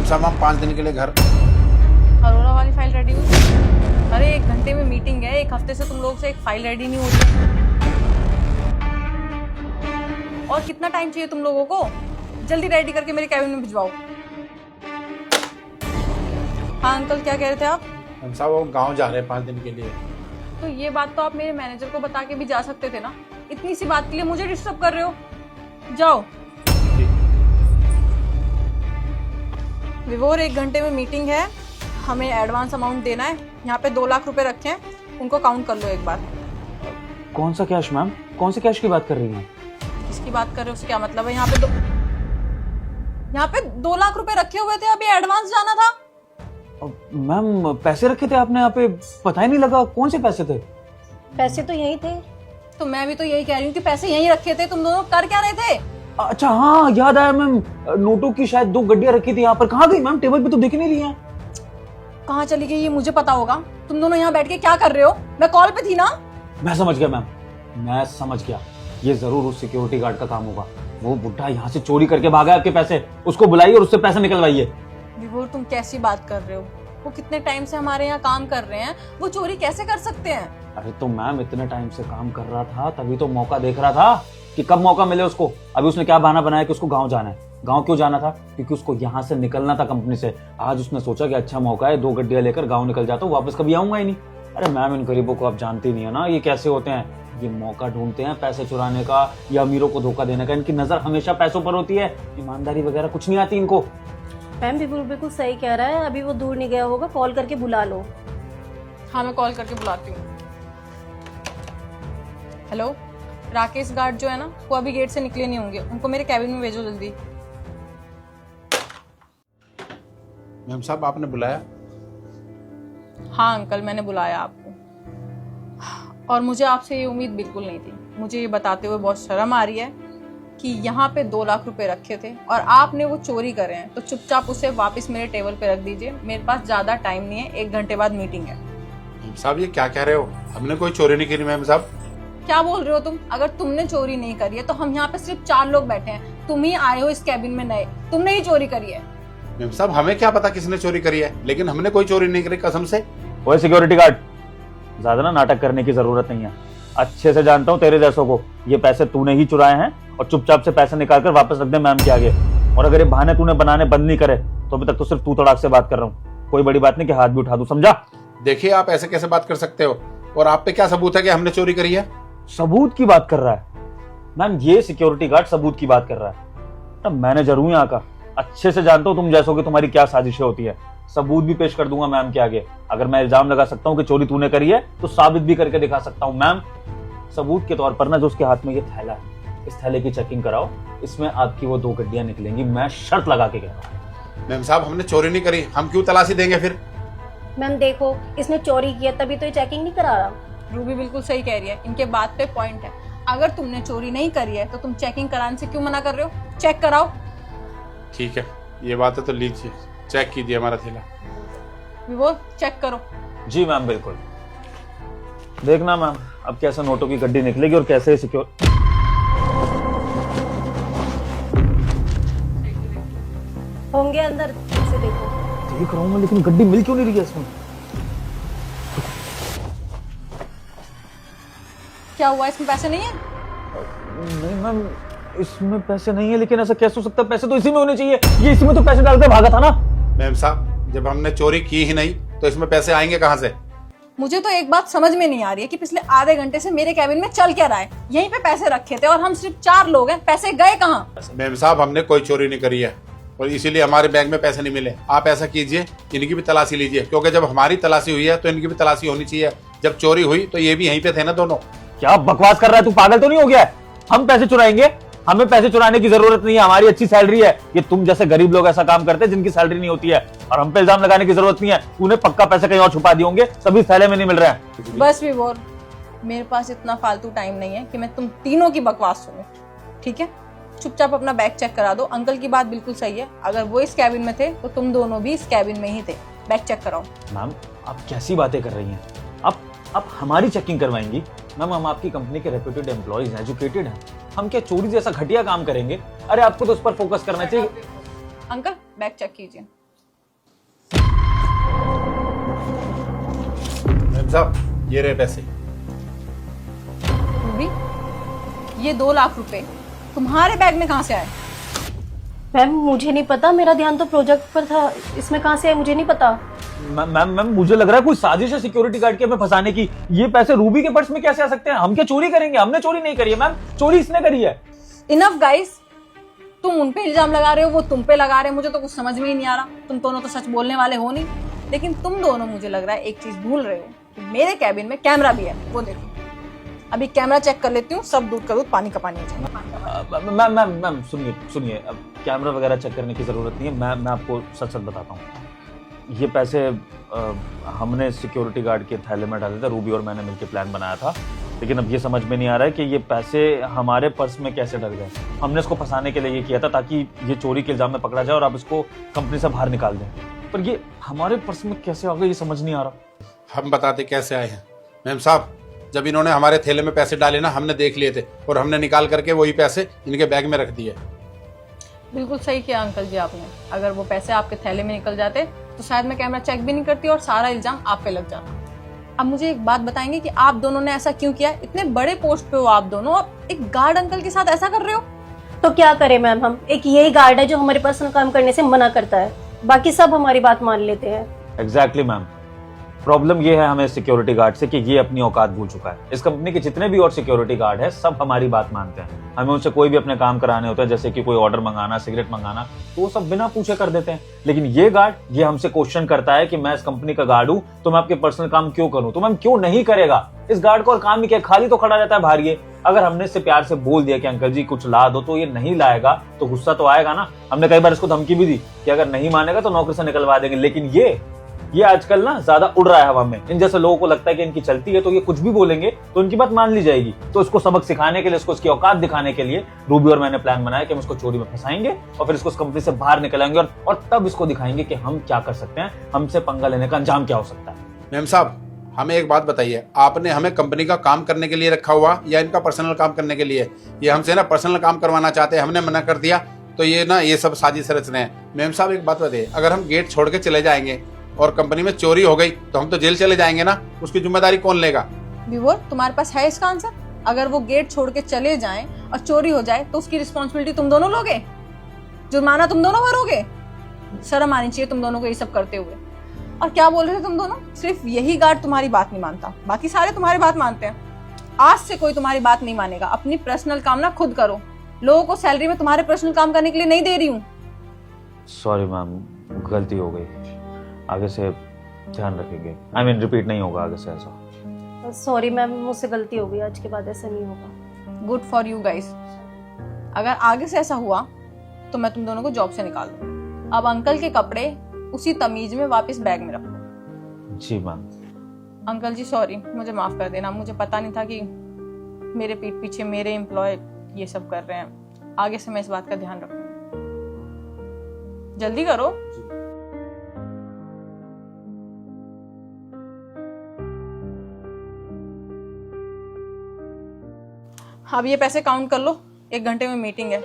साहब हम 5 दिन के लिए घर। अरोरा वाली फाइल रेडी हुई? अरे 1 घंटे में मीटिंग है, 1 हफ्ते से तुम लोग से एक फाइल रेडी नहीं हो रही। और कितना टाइम चाहिए तुम लोगों को? जल्दी रेडी करके मेरे कैबिन में भिजवाओ। हाँ अंकल, क्या कह रहे थे आप? हम साहब वो गाँव जा रहे हैं 5 दिन के लिए। तो ये बात तो आप मेरे मैनेजर को बता के भी जा सकते थे ना। इतनी सी बात के लिए मुझे डिस्टर्ब कर रहे हो। जाओ। विवोर 1 घंटे में मीटिंग है, हमें एडवांस अमाउंट देना है। यहाँ पे 2 लाख रुपए रखे हैं, उनको काउंट कर लो एक बार। कौन सा कैश मैम? कौन से कैश की बात कर रही हैं? किसकी बात कर रहे हो उससे क्या मतलब है? यहाँ पे 2 लाख रुपए रखे हुए थे, अभी एडवांस जाना था। मैम पैसे रखे थे आपने यहाँ पे, पता ही नहीं लगा। कौन से पैसे थे? पैसे तो यही थे। तो मैं भी तो यही कह रही हूँ कि पैसे यहीं रखे थे। तुम दोनों कर क्या रहे थे? अच्छा हाँ याद आया मैम, नोटों की शायद 2 गड्डियां रखी थी यहाँ पर। कहाँ गई मैम? टेबल पे तो दिख नहीं रही हैं। कहाँ चली गई ये मुझे पता होगा। तुम दोनों यहाँ बैठ के क्या कर रहे हो? मैं कॉल पे थी ना। मैं समझ गया मैम, मैं समझ गया। ये जरूर उस सिक्योरिटी गार्ड का काम होगा। वो बुढ़ा यहाँ से चोरी करके भागा आपके पैसे। उसको बुलाइए और उससे पैसे निकलवाइए। विभोर तुम कैसी बात कर रहे हो? वो कितने टाइम से हमारे यहाँ काम कर रहे हैं, वो चोरी कैसे कर सकते हैं? अरे तो मैम इतने टाइम से काम कर रहा था, तभी तो मौका देख रहा था कि कब मौका मिले उसको। अभी उसने क्या बहाना बनाया कि उसको गांव जाना है। गांव क्यों जाना था? क्योंकि उसको यहाँ से निकलना था कंपनी से। आज उसने सोचा कि अच्छा मौका है, 2 गड्डियां लेकर गांव निकल जाता हूँ, वापस कभी आऊंगा ही नहीं। अरे मैम इन गरीबों को आप जानती नहीं है ना, ये कैसे होते हैं। ये मौका ढूंढते हैं पैसे चुराने का या अमीरों को धोखा देने का। इनकी नजर हमेशा पैसों पर होती है, ईमानदारी वगैरह कुछ नहीं आती इनको। मैम बिल्कुल सही कह रहा है। अभी वो दूर नहीं गया होगा, कॉल करके बुला लो। हाँ मैं कॉल करके बुलाती हूँ। हेलो, राकेश गार्ड जो है ना, वो अभी गेट से निकले नहीं होंगे। उनको मेरे कैबिन में भेजो जल्दी। मैम साहब आपने बुलाया? हाँ अंकल, मैंने बुलाया आपको। और मुझे आपसे ये उम्मीद बिल्कुल नहीं थी। मुझे ये बताते हुए बहुत शर्म आ रही है कि यहाँ पे 2 लाख रुपए रखे थे और आपने वो चोरी करे हैं। तो चुपचाप उसे वापस मेरे टेबल पे रख दीजिए। मेरे पास ज्यादा टाइम नहीं है, 1 घंटे बाद मीटिंग है। मैम साहब ये क्या कह रहे हो? हमने कोई चोरी नहीं करी मैम साहब। क्या बोल रहे हो तुम? अगर तुमने चोरी नहीं करी है तो हम यहाँ पे सिर्फ 4 लोग बैठे हैं। तुम ही आए हो इस कैबिन में नए, तुमने ही चोरी करी है। मैम साहब हमें क्या पता किसने चोरी करी है, लेकिन हमने कोई चोरी नहीं करी कसम से। ओए सिक्योरिटी गार्ड, ज्यादा ना नाटक करने की जरूरत नहीं है। अच्छे से जानता हूँ तेरे जैसों को। ये पैसे तूने ही चुराए हैं और चुपचाप से पैसे निकाल कर वापस रख दे मैम के आगे। और अगर ये बहाने तूने बनाने बंद नहीं करे तो अभी तक तो सिर्फ तू तड़ाक से बात कर रहा हूँ। कोई बड़ी बात नहीं कि हाथ भी उठा दूं, समझा? देखिए आप ऐसे कैसे बात कर सकते हो? और आप पे क्या सबूत है कि हमने चोरी करी है? सबूत की बात कर रहा है मैम, ये सिक्योरिटी गार्ड सबूत की बात कर रहा है। तब मैनेजर हूं यहाँ का, अच्छे से जानता हूँ तुम जैसों की तुम्हारी क्या साजिशें होती है। सबूत भी पेश कर दूंगा मैम के आगे। अगर मैं इल्जाम लगा सकता हूँ कि चोरी तूने करी है तो साबित भी करके दिखा सकता हूँ मैम। सबूत के तौर पर ना, जो उसके हाथ में ये थैला है, इस थैले की चेकिंग कराओ। इसमें आपकी वो 2 गड्डियां निकलेंगी, मैं शर्त लगा के कह रहा हूँ। मैम साहब हमने चोरी नहीं करी, हम क्यों तलाशी देंगे फिर? मैम देखो, इसने चोरी किया तभी तो ये चेकिंग नहीं करा रहा। रूबी बिल्कुल सही कह रही है, इनके बात पे पॉइंट है। अगर तुमने चोरी नहीं करी है तो तुम चेकिंग कराने से क्यों मना कर रहे हो? चेक कराओ। ठीक है, ये बात है तो लीजिए, चेक कीजिए हमारा थैला। विवो चेक करो। जी मैम बिल्कुल। देखना मैम अब कैसे नोटों की गड्डी निकलेगी और कैसे सिक्योर। होंगे अंदर, इसे देखो। देख रहा हूँ मैं, लेकिन गड्डी मिल क्यों नहीं रही है इसमें? क्या हुआ, इसमें पैसे नहीं है? नहीं मैम इसमें पैसे नहीं है, लेकिन ऐसा कैसे हो सकता है? पैसे तो इसी में होने चाहिए। ये इसी में तो पैसे डालकर भागा था ना। मैम साहब जब हमने चोरी की ही नहीं तो इसमें पैसे आएंगे कहाँ से? मुझे तो एक बात समझ में नहीं आ रही है कि पिछले आधे घंटे से मेरे कैबिन में चल क्या रहा है। यहीं पे पैसे रखे थे और हम सिर्फ 4 लोग हैं, पैसे गए कहाँ? मैम साहब हमने कोई चोरी नहीं करी है और इसीलिए हमारे बैंक में पैसे नहीं मिले। आप ऐसा कीजिए, इनकी भी तलाशी लीजिए, क्योंकि जब हमारी तलाशी हुई है तो इनकी भी तलाशी होनी चाहिए। जब चोरी हुई तो ये भी यहीं पे थे ना दोनों। क्या बकवास कर रहा है तू? पागल तो नहीं हो गया है? हम पैसे चुराएंगे? हमें पैसे चुराने की जरूरत नहीं है, हमारी अच्छी सैलरी है। ये तुम जैसे गरीब लोग ऐसा काम करते हैं जिनकी सैलरी नहीं होती है, और हम पे इल्जाम लगाने की जरूरत नहीं है। तूने पक्का पैसे कहीं और छुपा दिए होंगे, तभी थैले में नहीं मिल रहे हैं। बस विवोर, मेरे पास इतना फालतू टाइम नहीं है कि मैं तुम तीनों की बकवास सुनूं। ठीक है, चुपचाप अपना बैग चेक करा दो। अंकल की बात बिल्कुल सही है, अगर वो इस कैबिन में थे तो तुम दोनों भी इस कैबिन में ही थे। बैग चेक कराओ। मैम आप कैसी बातें कर रही हैं? आप हमारी चेकिंग करवाएंगी? मैम हम आपकी कंपनी के रेप्यूटेड एम्प्लॉइज हैं, एजुकेटेड हैं। हम क्या चोरी जैसा घटिया काम करेंगे? अरे आपको तो उस पर फोकस करना चाहिए। अंकल बैग चेक कीजिए। मैम साहब ये रहे पैसे। रूबी, ये 2 लाख रुपए तुम्हारे बैग में कहाँ से आए? मैम मुझे नहीं पता, मेरा ध्यान तो प्रोजेक्ट पर था, इसमें कहाँ से है मुझे नहीं पता। मैम मुझे लग रहा है कोई साजिश है सिक्योरिटी गार्ड के हमें फंसाने की। ये पैसे रूबी के पर्स में कैसे आ सकते हैं? हम क्या चोरी करेंगे? हमने चोरी नहीं करी है मैम, चोरी इसने करी है। इनफ गाइस, तुम उन पे इल्जाम लगा रहे हो, वो तुम पे लगा रहे हो, मुझे तो कुछ समझ में ही नहीं आ रहा। तुम दोनों तो सच बोलने वाले हो नहीं, लेकिन तुम दोनों मुझे लग रहा है एक चीज भूल रहे हो कि मेरे कैबिन में कैमरा भी है। वो देखो, अभी कैमरा चेक कर लेती हूँ, सब दूध का दूध पानी का पानी हो जाएगा। मैम सुनिए, अब कैमरा वगैरह चेक करने की जरूरत नहीं है। मैं आपको सच सच बताता हूँ, ये पैसे हमने सिक्योरिटी गार्ड के थैले में डाले थे, रूबी और मैंने मिलकर प्लान बनाया था। लेकिन अब ये समझ में नहीं आ रहा है कि ये पैसे हमारे पर्स में कैसे डल गए। हमने इसको फंसाने के लिए ये किया था ताकि ये चोरी के इल्जाम में पकड़ा जाए और आप इसको कंपनी से बाहर निकाल दें, पर ये हमारे पर्स में कैसे आ गए ये समझ नहीं आ रहा। हम बताते कैसे आए हैं। मैम साहब, जब इन्होंने हमारे थैले में पैसे डाले ना, हमने देख लिए थे और हमने निकाल करके वही पैसे इनके बैग में रख दिए। बिल्कुल सही किया अंकल जी आपने। अगर वो पैसे आपके थैले में निकल जाते तो शायद मैं कैमरा चेक भी नहीं करती और सारा इल्जाम आप पे लग जाता। अब मुझे एक बात बताएंगे कि आप दोनों ने ऐसा क्यों किया? इतने बड़े पोस्ट पे हो आप दोनों, अब एक गार्ड अंकल के साथ ऐसा कर रहे हो? तो क्या करें मैम, हम एक यही गार्ड है जो हमारे पर्सनल काम करने से मना करता है, बाकी सब हमारी बात मान लेते हैं। एग्जैक्टली मैम, प्रॉब्लम ये है हमें सिक्योरिटी गार्ड से कि ये अपनी औकात भूल चुका है। इस कंपनी के जितने भी और सिक्योरिटी गार्ड है सब हमारी बात मानते हैं। हमें उनसे कोई भी अपने काम कराने होते हैं, जैसे कि कोई ऑर्डर मंगाना, सिगरेट मंगाना, तो वो सब बिना पूछे कर देते हैं। लेकिन ये गार्ड ये हमसे क्वेश्चन करता है कि मैं इस कंपनी का गार्ड हूं तो मैं आपके पर्सनल काम क्यों करूं? तो मैम क्यों नहीं करेगा? इस गार्ड को और काम ही क्या, खाली तो खड़ा रहता है बाहर। ये अगर हमने इससे प्यार से बोल दिया कि अंकल जी कुछ ला दो, तो ये नहीं लाएगा तो गुस्सा तो आएगा ना। हमने कई बार इसको धमकी भी दी कि अगर नहीं मानेगा तो नौकरी से निकलवा देंगे। लेकिन ये आजकल ना ज्यादा उड़ रहा है हवा में। इन जैसे लोगों को लगता है कि इनकी चलती है तो ये कुछ भी बोलेंगे तो इनकी बात मान ली जाएगी। तो इसको सबक सिखाने के लिए, इसको इसकी औकात दिखाने के लिए रूबी और मैंने प्लान बनाया कि हम इसको चोरी में फंसाएंगे और फिर इसको इस कंपनी से बाहर निकलाएंगे और तब इसको दिखाएंगे कि हम क्या कर सकते हैं, हमसे पंगा लेने का अंजाम क्या हो सकता है। मैम साहब, हमें एक बात बताइए, आपने हमें कंपनी का काम करने के लिए रखा हुआ या इनका पर्सनल काम करने के लिए? ये हमसे ना पर्सनल काम करवाना चाहते हैं, हमने मना कर दिया तो ये सब साजिश रच रहे हैं। मैम साहब एक बात बताइए, अगर हम गेट छोड़ के चले जाएंगे और कंपनी में चोरी हो गई तो हम तो जेल चले जाएंगे ना, उसकी जिम्मेदारी कौन लेगा? विवोर, तुम्हारे पास है इसका आंसर? अगर वो गेट छोड़ के चले जाएं और चोरी हो जाए तो उसकी रिस्पॉन्सिबिलिटी तुम दोनों लोगे, जुर्माना तुम दोनों भरोगे। शर्म आनी चाहिए तुम दोनों को ये सब करते हुए। और क्या बोल रहे थे तुम दोनों? सिर्फ यही गार्ड तुम्हारी बात नहीं मानता, बाकी सारे तुम्हारी बात मानते हैं। आज से कोई तुम्हारी बात नहीं मानेगा। अपनी पर्सनल काम ना खुद करो। लोगों को सैलरी में तुम्हारे पर्सनल काम करने के लिए नहीं दे रही हूँ। सॉरी मैम, गलती हो गई, आगे से ध्यान रखेंगे। I mean, रिपीट नहीं होगा आगे से ऐसा। सॉरी मैम, मुझसे गलती हो गई, आज के बाद ऐसा नहीं होगा। Good for you guys. अगर आगे से ऐसा हुआ तो मैं तुम दोनों को जॉब से निकाल दूँ। अब अंकल के कपड़े उसी तमीज में वापस बैग में रखो। जी मैम। अंकल जी सॉरी, मुझे माफ कर देना। मुझे पता नहीं था कि मेरे पीठ पीछे मेरे एम्प्लॉय ये सब कर रहे हैं। आगे से मैं इस बात का ध्यान रखूंगी। जल्दी करो। अब ये पैसे काउंट कर लो, 1 घंटे में मीटिंग है।